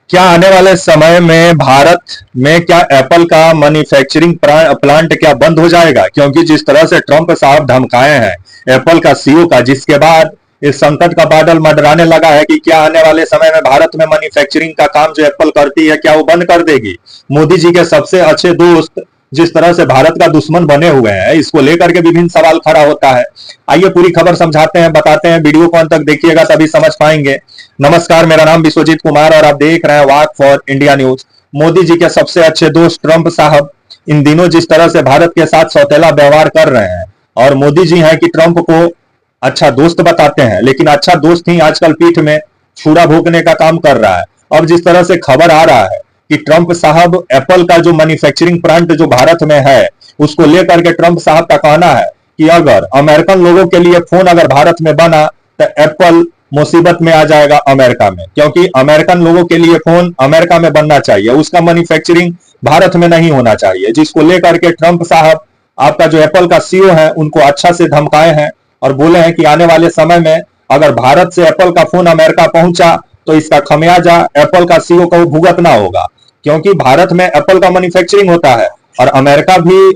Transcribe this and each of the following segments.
क्या आने वाले समय में भारत में क्या एप्पल का मैन्युफैक्चरिंग प्लांट क्या बंद हो जाएगा? क्योंकि जिस तरह से ट्रंप साहब धमकाए हैं एप्पल का सीईओ का, जिसके बाद इस संकट का बादल मंडराने लगा है कि क्या आने वाले समय में भारत में मैन्युफैक्चरिंग का काम जो एप्पल करती है क्या वो बंद कर देगी? मोदी जी के सबसे अच्छे दोस्त जिस तरह से भारत का दुश्मन बने हुए हैं, इसको लेकर के विभिन्न सवाल खड़ा होता है। आइए पूरी खबर समझाते हैं, बताते हैं, वीडियो को अंत तक देखिएगा तभी समझ पाएंगे। नमस्कार, मेरा नाम विश्वजीत कुमार और आप देख रहे हैं वाक for India news. Modi ji के सबसे अच्छे दोस्त ट्रंप साहब इन दिनों जिस तरह से भारत के साथ सौतेला व्यवहार कर रहे हैं, और मोदी जी हैं कि ट्रंप को अच्छा दोस्त बताते हैं, लेकिन अच्छा दोस्त ही आजकल पीठ में छुरा भोंकने का काम कर रहा है। अब जिस तरह से खबर आ रहा है कि ट्रंप साहब एप्पल का जो मैन्युफैक्चरिंग प्लांट जो भारत में है उसको लेकर के ट्रंप साहब का कहना है कि अगर अमेरिकन लोगों के लिए फोन अगर भारत में बना तो एप्पल मुसीबत में आ जाएगा अमेरिका में, क्योंकि अमेरिकन लोगों के लिए फोन अमेरिका में बनना चाहिए, उसका मैन्युफैक्चरिंग भारत में नहीं होना चाहिए। जिसको लेकर के ट्रंप साहब आपका जो एप्पल का सीईओ है उनको अच्छा से धमकाए हैं और बोले हैं कि आने वाले समय में अगर भारत से एप्पल का फोन अमेरिका पहुंचा तो इसका खमियाजा एप्पल का सीईओ को भुगतना होगा, क्योंकि भारत में एप्पल का मैन्युफैक्चरिंग होता है और अमेरिका भी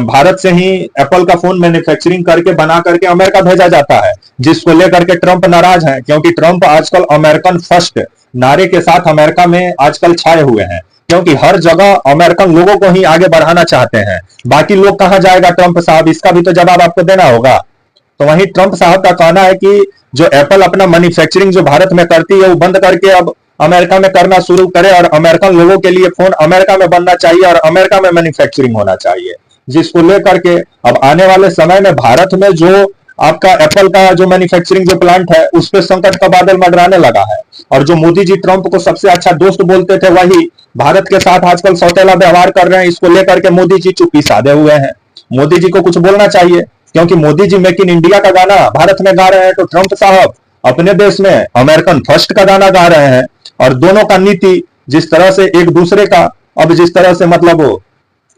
भारत से ही एप्पल का फोन मैन्युफैक्चरिंग करके बना करके अमेरिका भेजा जाता है। जिसको लेकर के ट्रंप नाराज हैं, क्योंकि ट्रंप आजकल अमेरिकन फर्स्ट नारे के साथ अमेरिका में आजकल छाए हुए हैं, क्योंकि हर जगह अमेरिकन लोगों को ही आगे बढ़ाना चाहते हैं। बाकी लोग कहां जाएगा ट्रंप साहब, इसका भी तो जवाब आपको देना होगा। तो वहीं ट्रंप साहब का कहना है कि जो एप्पल अपना मैन्युफैक्चरिंग जो भारत में करती है वो बंद करके अब अमेरिका में करना शुरू करे और अमेरिकन लोगों के लिए फोन अमेरिका में बनना चाहिए और अमेरिका में मैन्युफैक्चरिंग होना चाहिए। जिसको लेकर के अब आने वाले समय में भारत में जो आपका एप्पल का जो मैन्युफैक्चरिंग जो प्लांट है उस पर संकट का बादल मंडराने लगा है। और जो मोदी जी ट्रंप को सबसे अच्छा दोस्त बोलते थे वही भारत के साथ आजकल सौतेला व्यवहार कर रहे हैं। इसको लेकर के मोदी जी चुप्पी साधे हुए हैं। मोदी जी को कुछ बोलना चाहिए, क्योंकि Modi ji make in India का गाना भारत में गा रहे हैं तो ट्रंप साहब अपने देश में अमेरिकन फर्स्ट का गाना गा रहे हैं। और दोनों का नीति जिस तरह से एक दूसरे का अब जिस तरह से मतलब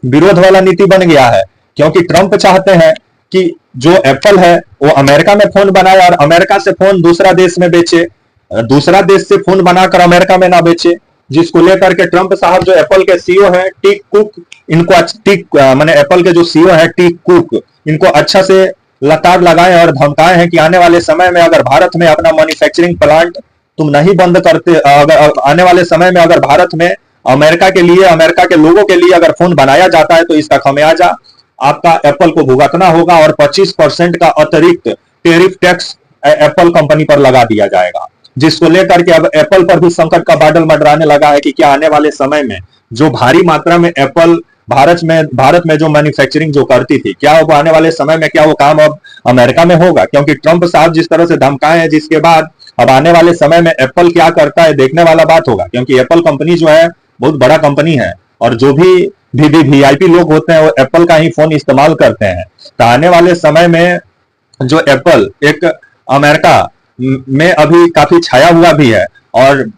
विरोध वाला नीति बन गया है, क्योंकि ट्रंप चाहते हैं कि जो एप्पल है वो अमेरिका में फोन बनाए और अमेरिका से फोन दूसरा देश में बेचे, दूसरा देश से फोन बनाकर अमेरिका में ना बेचे। जिसको लेकर के ट्रंप साहब जो एप्पल के सीईओ हैं टिक कुक, इनको माने एप्पल के जो सीईओ है टिक कुक, इनको अच्छा से लताड़ लगाए और धमकाए हैं कि आने वाले समय में अगर भारत में अपना मैन्युफैक्चरिंग प्लांट तुम नहीं बंद करते, अगर आने वाले समय में अगर भारत में अमेरिका के लिए अमेरिका के लोगों के लिए अगर फोन बनाया जाता है तो इसका खमियाजा आपका एप्पल को भुगतना होगा और 25% का अतिरिक्त टेरिफ टैक्स एप्पल कंपनी पर लगा दिया जाएगा। जिसको लेकर के अब एप्पल पर भी संकट का बादल मंडराने लगा है कि क्या आने वाले समय में जो भारी मात्रा में एप्पल भारत में जो मैन्युफैक्चरिंग जो करती थी, क्या वो आने वाले समय में क्या वो काम अब अमेरिका में होगा? क्योंकि ट्रंप साहब जिस तरह से धमकाए हैं, जिसके बाद अब आने वाले समय में एप्पल क्या करता है देखने वाला बात होगा। क्योंकि एप्पल कंपनी जो है बहुत बड़ा कंपनी है और जो भी वीआईपी लोग होते हैं वो एप्पल का ही फोन इस्तेमाल करते हैं। तो आने वाले समय में जो एप्पल एक अमेरिका में अभी काफी छाया हुआ भी है और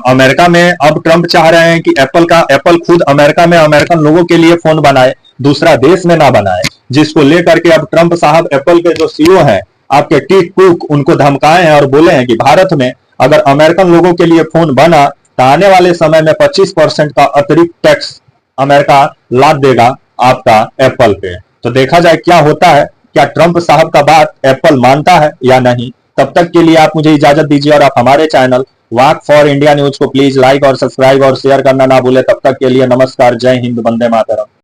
अमेरिका में अब ट्रंप चाह रहे हैं कि एप्पल खुद अमेरिका में अमेरिकन लोगों के लिए फोन बनाए, दूसरा देश में ना बनाए। जिसको लेकर के अब ट्रंप साहब एप्पल के जो सीईओ हैं आपके टिक कुक उनको धमकाए हैं और बोले हैं कि भारत में अगर अमेरिकन लोगों के लिए फोन बना तो आने वाले समय में 25% का अतिरिक्त टैक्स अमेरिका लाद देगा आपका एप्पल पे। तो देखा जाए क्या होता है, क्या ट्रंप साहब का बात एप्पल मानता है या नहीं। तब तक के लिए आप मुझे इजाजत दीजिए और आप हमारे channel walk for India news को प्लीज लाइक और सब्सक्राइब और शेयर करना ना भूले। तब तक के लिए नमस्कार, जय हिंद, वंदे मातरम।